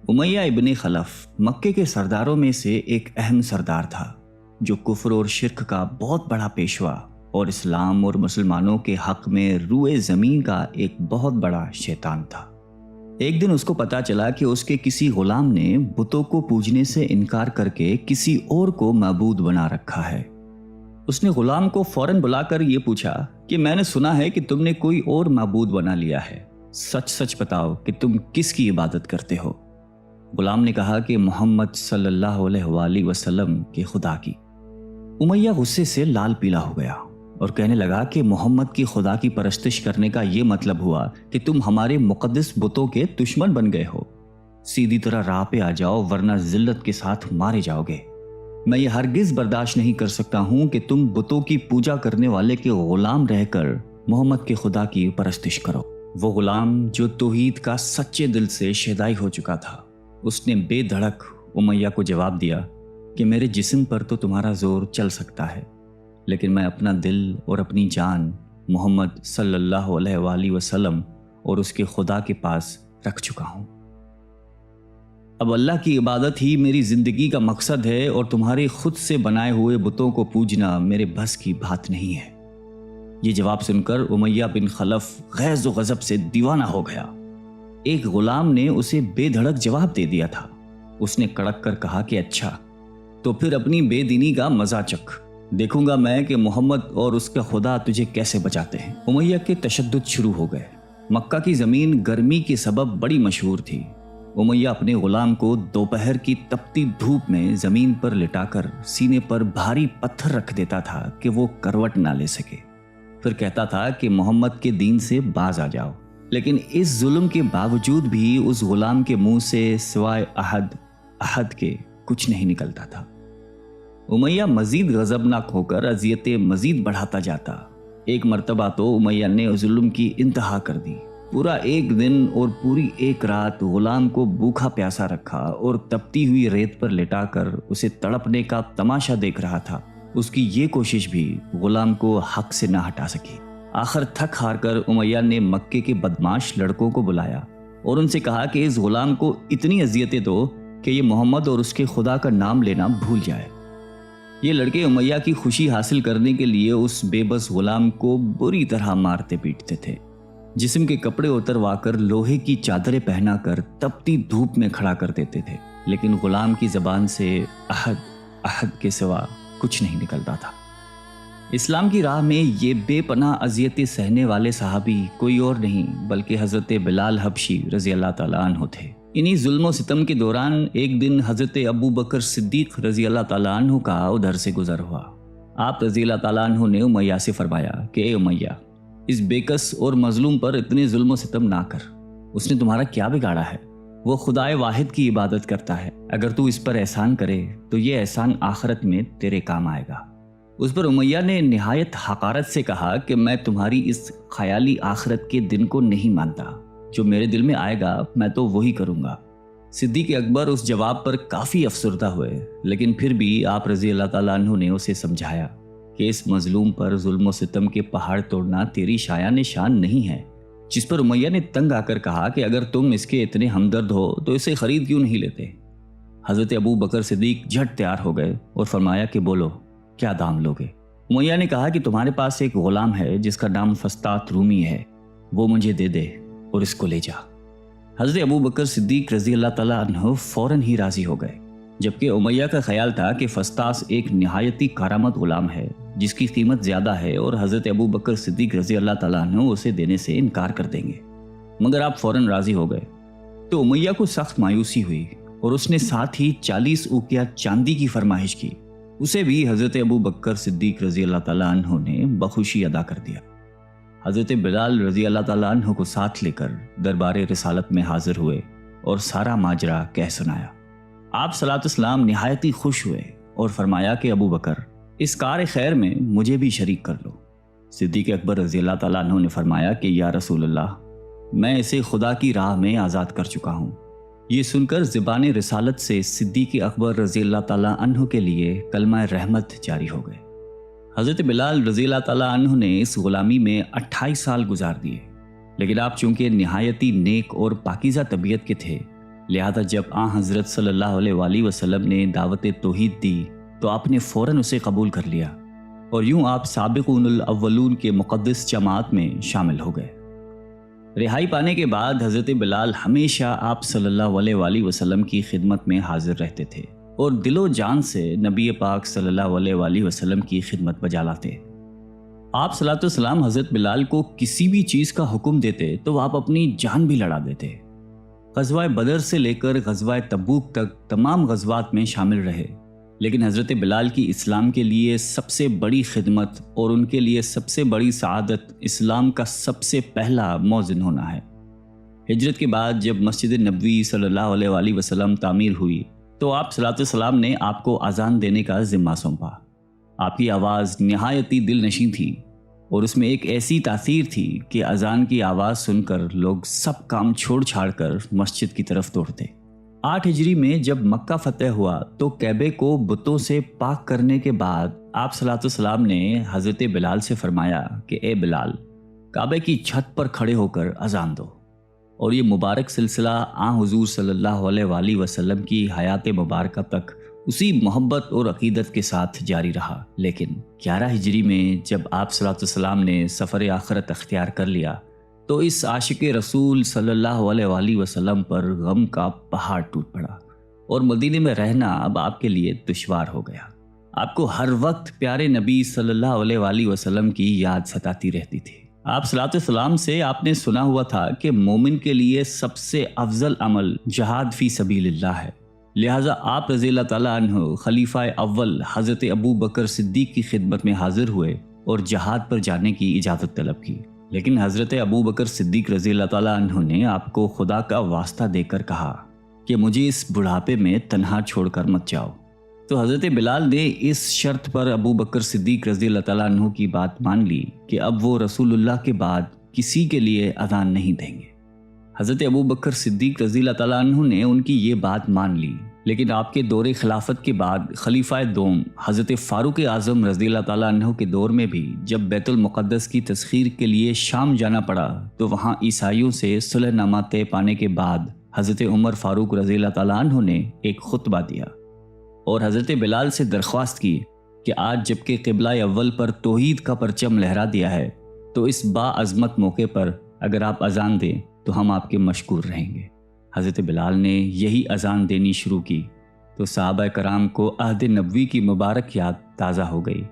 امیہ ابن خلف مکے کے سرداروں میں سے ایک اہم سردار تھا جو کفر اور شرک کا بہت بڑا پیشوا اور اسلام اور مسلمانوں کے حق میں روئے زمین کا ایک بہت بڑا شیطان تھا۔ ایک دن اس کو پتا چلا کہ اس کے کسی غلام نے بتوں کو پوجنے سے انکار کر کے کسی اور کو معبود بنا رکھا ہے۔ اس نے غلام کو فوراً بلا کر یہ پوچھا کہ میں نے سنا ہے کہ تم نے کوئی اور معبود بنا لیا ہے، سچ سچ بتاؤ کہ تم کس کی عبادت کرتے ہو؟ غلام نے کہا کہ محمد صلی اللہ علیہ وآلہ وسلم کے خدا کی۔ امیہ غصے سے لال پیلا ہو گیا اور کہنے لگا کہ محمد کی خدا کی پرستش کرنے کا یہ مطلب ہوا کہ تم ہمارے مقدس بتوں کے دشمن بن گئے ہو۔ سیدھی طرح راہ پہ آ جاؤ ورنہ ذلت کے ساتھ مارے جاؤ گے۔ میں یہ ہرگز برداشت نہیں کر سکتا ہوں کہ تم بتوں کی پوجا کرنے والے کے غلام رہ کر محمد کے خدا کی پرستش کرو۔ وہ غلام جو توحید کا سچے دل سے شیدائی ہو چکا تھا، اس نے بے دھڑک امیہ کو جواب دیا کہ میرے جسم پر تو تمہارا زور چل سکتا ہے، لیکن میں اپنا دل اور اپنی جان محمد صلی اللہ علیہ وآلہ وسلم اور اس کے خدا کے پاس رکھ چکا ہوں۔ اب اللہ کی عبادت ہی میری زندگی کا مقصد ہے اور تمہارے خود سے بنائے ہوئے بتوں کو پوجنا میرے بس کی بات نہیں ہے۔ یہ جواب سن کر امیہ بن خلف غیظ و غضب سے دیوانہ ہو گیا۔ ایک غلام نے اسے بے دھڑک جواب دے دیا تھا۔ اس نے کڑک کر کہا کہ اچھا تو پھر اپنی بے دینی کا مزہ چکھ، دیکھوں گا میں کہ محمد اور اس کا خدا تجھے کیسے بچاتے ہیں۔ امیہ کے تشدد شروع ہو گئے۔ مکہ کی زمین گرمی کے سبب بڑی مشہور تھی۔ امیہ اپنے غلام کو دوپہر کی تپتی دھوپ میں زمین پر لٹا کر سینے پر بھاری پتھر رکھ دیتا تھا کہ وہ کروٹ نہ لے سکے، پھر کہتا تھا کہ محمد کے دین سے باز آ جاؤ، لیکن اس ظلم کے باوجود بھی اس غلام کے منہ سے سوائے احد کے کچھ نہیں نکلتا تھا۔ امیہ مزید غضبناک ہو کر اذیتیں مزید بڑھاتا جاتا۔ ایک مرتبہ تو امیہ نے ظلم کی انتہا کر دی۔ پورا ایک دن اور پوری ایک رات غلام کو بھوکا پیاسا رکھا اور تپتی ہوئی ریت پر لٹا کر اسے تڑپنے کا تماشا دیکھ رہا تھا۔ اس کی یہ کوشش بھی غلام کو حق سے نہ ہٹا سکی۔ آخر تھک ہار کر امیہ نے مکے کے بدماش لڑکوں کو بلایا اور ان سے کہا کہ اس غلام کو اتنی اذیتیں دو کہ یہ محمد اور اس کے خدا کا نام لینا بھول جائے۔ یہ لڑکے امیہ کی خوشی حاصل کرنے کے لیے اس بے بس غلام کو بری طرح مارتے پیٹتے تھے۔ جسم کے کپڑے اتروا کر لوہے کی چادریں پہنا کر تپتی دھوپ میں کھڑا کر دیتے تھے، لیکن غلام کی زبان سے احد کے سوا کچھ نہیں نکلتا تھا۔ اسلام کی راہ میں یہ بے پناہ اذیتیں سہنے والے صحابی کوئی اور نہیں بلکہ حضرت بلال حبشی رضی اللہ تعالیٰ عنہ تھے۔ انہی ظلم و ستم کے دوران ایک دن حضرت ابو بکر صدیق رضی اللہ تعالیٰ عنہ کا ادھر سے گزر ہوا۔ آپ رضی اللہ تعالیٰ عنہ نے امیہ سے فرمایا کہ اے امیہ، اس بےکس اور مظلوم پر اتنے ظلم و ستم نہ کر، اس نے تمہارا کیا بگاڑا ہے؟ وہ خدائے واحد کی عبادت کرتا ہے، اگر تو اس پر احسان کرے تو یہ احسان آخرت میں تیرے کام آئے گا۔ اس پر امیہ نے نہایت حقارت سے کہا کہ میں تمہاری اس خیالی آخرت کے دن کو نہیں مانتا، جو میرے دل میں آئے گا میں تو وہی کروں گا۔ صدیق اکبر اس جواب پر کافی افسردہ ہوئے، لیکن پھر بھی آپ رضی اللہ تعالیٰ عنہ نے اسے سمجھایا کہ اس مظلوم پر ظلم و ستم کے پہاڑ توڑنا تیری شایان شان نہیں ہے۔ جس پر امیہ نے تنگ آ کر کہا کہ اگر تم اس کے اتنے ہمدرد ہو تو اسے خرید کیوں نہیں لیتے؟ حضرت ابو بکر صدیق جھٹ تیار ہو گئے اور فرمایا کہ بولو کیا دام لوگے؟ امیہ نے کہا کہ تمہارے پاس ایک غلام ہے جس کا نام فسطاط رومی ہے، وہ مجھے دے دے اور اس کو لے جا۔ حضرت ابو بکر صدیق رضی اللہ تعالیٰ عنہ فوراً ہی راضی ہو گئے، جبکہ امیہ کا خیال تھا کہ فسطاط ایک نہایتی کارآمد غلام ہے جس کی قیمت زیادہ ہے اور حضرت ابو بکر صدیق رضی اللہ تعالیٰ عنہ اسے دینے سے انکار کر دیں گے، مگر آپ فوراً راضی ہو گئے۔ تو امیہ کو سخت مایوسی ہوئی اور اس نے ساتھ ہی 40 اوقیہ چاندی کی فرمائش کی۔ اسے بھی حضرت ابو بکر صدیق رضی اللہ تعالیٰ عنہ نے بخوشی ادا کر دیا۔ حضرت بلال رضی اللہ تعالیٰ عنہ کو ساتھ لے کر دربار رسالت میں حاضر ہوئے اور سارا ماجرا کہہ سنایا۔ آپ صلی اللہ علیہ وسلم نہایت ہی خوش ہوئے اور فرمایا کہ ابو بکر، اس کار خیر میں مجھے بھی شریک کر لو۔ صدیق اکبر رضی اللہ تعالیٰ عنہ نے فرمایا کہ یا رسول اللہ، میں اسے خدا کی راہ میں آزاد کر چکا ہوں۔ یہ سن کر زبان رسالت سے صدیق اکبر رضی اللہ تعالیٰ عنہ کے لیے کلمہ رحمت جاری ہو گئے۔ حضرت بلال رضی اللہ تعالیٰ عنہ نے اس غلامی میں 28 سال گزار دیے، لیکن آپ چونکہ نہایتی نیک اور پاکیزہ طبیعت کے تھے لہذا جب حضرت صلی اللہ علیہ وآلہ وسلم نے دعوت توحید دی تو آپ نے فوراً اسے قبول کر لیا، اور یوں آپ سابقون الاولون کے مقدس جماعت میں شامل ہو گئے۔ رہائی پانے کے بعد حضرت بلال ہمیشہ آپ صلی اللہ علیہ وآلہ وسلم کی خدمت میں حاضر رہتے تھے اور دل و جان سے نبی پاک صلی اللہ علیہ وآلہ وسلم کی خدمت بجا لاتے۔ آپ صلی اللہ علیہ وسلم حضرت بلال کو کسی بھی چیز کا حکم دیتے تو آپ اپنی جان بھی لڑا دیتے۔ غزوہ بدر سے لے کر غزوہ تبوک تک تمام غزوات میں شامل رہے، لیکن حضرت بلال کی اسلام کے لیے سب سے بڑی خدمت اور ان کے لیے سب سے بڑی سعادت اسلام کا سب سے پہلا مؤذن ہونا ہے۔ ہجرت کے بعد جب مسجد نبوی صلی اللہ علیہ وآلہ وسلم تعمیر ہوئی تو آپ صلی اللہ علیہ وسلم نے آپ کو اذان دینے کا ذمہ سونپا۔ آپ کی آواز نہایت ہی دل نشیں تھی اور اس میں ایک ایسی تاثیر تھی کہ اذان کی آواز سن کر لوگ سب کام چھوڑ چھاڑ کر مسجد کی طرف دوڑتے۔ 8 ہجری میں جب مکہ فتح ہوا تو کعبے کو بتوں سے پاک کرنے کے بعد آپ صلی اللہ علیہ وسلم نے حضرت بلال سے فرمایا کہ اے بلال، کعبے کی چھت پر کھڑے ہو کر اذان دو، اور یہ مبارک سلسلہ حضور صلی اللہ علیہ وآلہ وسلم کی حیات مبارکہ تک اسی محبت اور عقیدت کے ساتھ جاری رہا۔ لیکن 11 ہجری میں جب آپ صلی اللہ علیہ وسلم نے سفر آخرت اختیار کر لیا تو اس عاشق رسول صلی اللہ علیہ وآلہ وسلم پر غم کا پہاڑ ٹوٹ پڑا، اور مدینے میں رہنا اب آپ کے لیے دشوار ہو گیا۔ آپ کو ہر وقت پیارے نبی صلی اللہ علیہ وآلہ وسلم کی یاد ستاتی رہتی تھی۔ آپ صلی اللہ علیہ وسلم سے آپ نے سنا ہوا تھا کہ مومن کے لیے سب سے افضل عمل جہاد فی سبیل اللہ ہے، لہٰذا آپ رضی اللہ تعالیٰ عنہ خلیفہ اول حضرت ابو بکر صدیق کی خدمت میں حاضر ہوئے اور جہاد پر جانے کی اجازت طلب کی، لیکن حضرت ابو بکر صدیق رضی اللہ تعالیٰ عنہ نے آپ کو خدا کا واسطہ دے کر کہا کہ مجھے اس بڑھاپے میں تنہا چھوڑ کر مت جاؤ۔ تو حضرت بلال نے اس شرط پر ابو بکر صدیق رضی اللہ تعالیٰ عنہ کی بات مان لی کہ اب وہ رسول اللہ کے بعد کسی کے لیے اذان نہیں دیں گے۔ حضرت ابو بکر صدیق رضی اللہ تعالیٰ عنہ نے ان کی یہ بات مان لی، لیکن آپ کے دور خلافت کے بعد خلیفہ دوم حضرت فاروق اعظم رضی اللہ تعالیٰ عنہ کے دور میں بھی جب بیت المقدس کی تسخیر کے لیے شام جانا پڑا تو وہاں عیسائیوں سے صلح نامہ طے پانے کے بعد حضرت عمر فاروق رضی اللہ تعالیٰ عنہ نے ایک خطبہ دیا اور حضرت بلال سے درخواست کی کہ آج جب کہ قبلہ اول پر توحید کا پرچم لہرا دیا ہے تو اس باعظمت موقع پر اگر آپ اذان دیں تو ہم آپ کے مشکور رہیں گے۔ حضرت بلال نے یہی اذان دینی شروع کی تو صحابہ کرام کو عہد نبوی کی مبارک یاد تازہ ہو گئی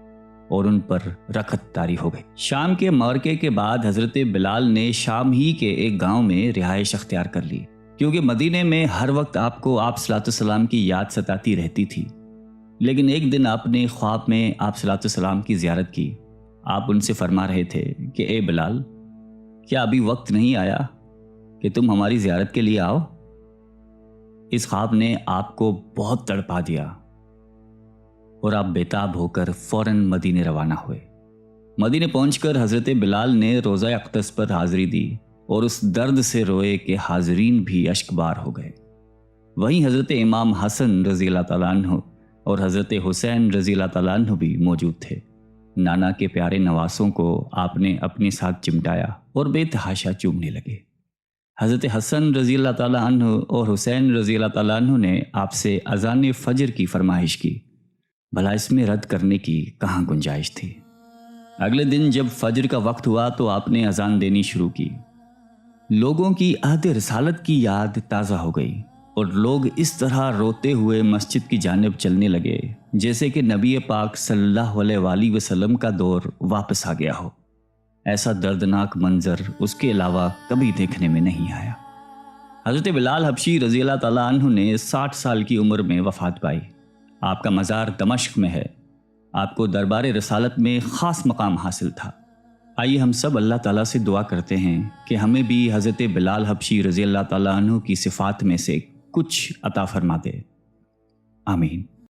اور ان پر رخت طاری ہو گئی۔ شام کے معرکے کے بعد حضرت بلال نے شام ہی کے ایک گاؤں میں رہائش اختیار کر لی، کیونکہ مدینے میں ہر وقت آپ کو آپ صلی اللہ علیہ وسلم کی یاد ستاتی رہتی تھی۔ لیکن ایک دن آپ نے خواب میں آپ صلی اللہ علیہ وسلم کی زیارت کی۔ آپ ان سے فرما رہے تھے کہ اے بلال، کیا ابھی وقت نہیں آیا کہ تم ہماری زیارت کے لیے آؤ؟ اس خواب نے آپ کو بہت تڑپا دیا اور آپ بےتاب ہو کر فوراً مدینے روانہ ہوئے۔ مدینے پہنچ کر حضرت بلال نے روزہ اقدس پر حاضری دی اور اس درد سے روئے کہ حاضرین بھی اشک بار ہو گئے۔ وہیں حضرت امام حسن رضی اللہ تعالیٰ عنہ اور حضرت حسین رضی اللہ تعالیٰ عنہ بھی موجود تھے۔ نانا کے پیارے نواسوں کو آپ نے اپنے ساتھ چمٹایا اور بے تحاشا چومنے لگے۔ حضرت حسن رضی اللہ تعالیٰ عنہ اور حسین رضی اللہ تعالیٰ عنہ نے آپ سے اذان فجر کی فرمائش کی، بھلا اس میں رد کرنے کی کہاں گنجائش تھی۔ اگلے دن جب فجر کا وقت ہوا تو آپ نے اذان دینی شروع کی۔ لوگوں کی عہد رسالت کی یاد تازہ ہو گئی اور لوگ اس طرح روتے ہوئے مسجد کی جانب چلنے لگے جیسے کہ نبی پاک صلی اللہ علیہ وآلہ وسلم کا دور واپس آ گیا ہو۔ ایسا دردناک منظر اس کے علاوہ کبھی دیکھنے میں نہیں آیا۔ حضرت بلال حبشی رضی اللہ تعالیٰ عنہ نے 60 سال کی عمر میں وفات پائی۔ آپ کا مزار دمشق میں ہے۔ آپ کو دربار رسالت میں خاص مقام حاصل تھا۔ آئیے ہم سب اللہ تعالیٰ سے دعا کرتے ہیں کہ ہمیں بھی حضرت بلال حبشی رضی اللہ تعالیٰ عنہ کی صفات میں سے کچھ عطا فرما دے۔ آمین۔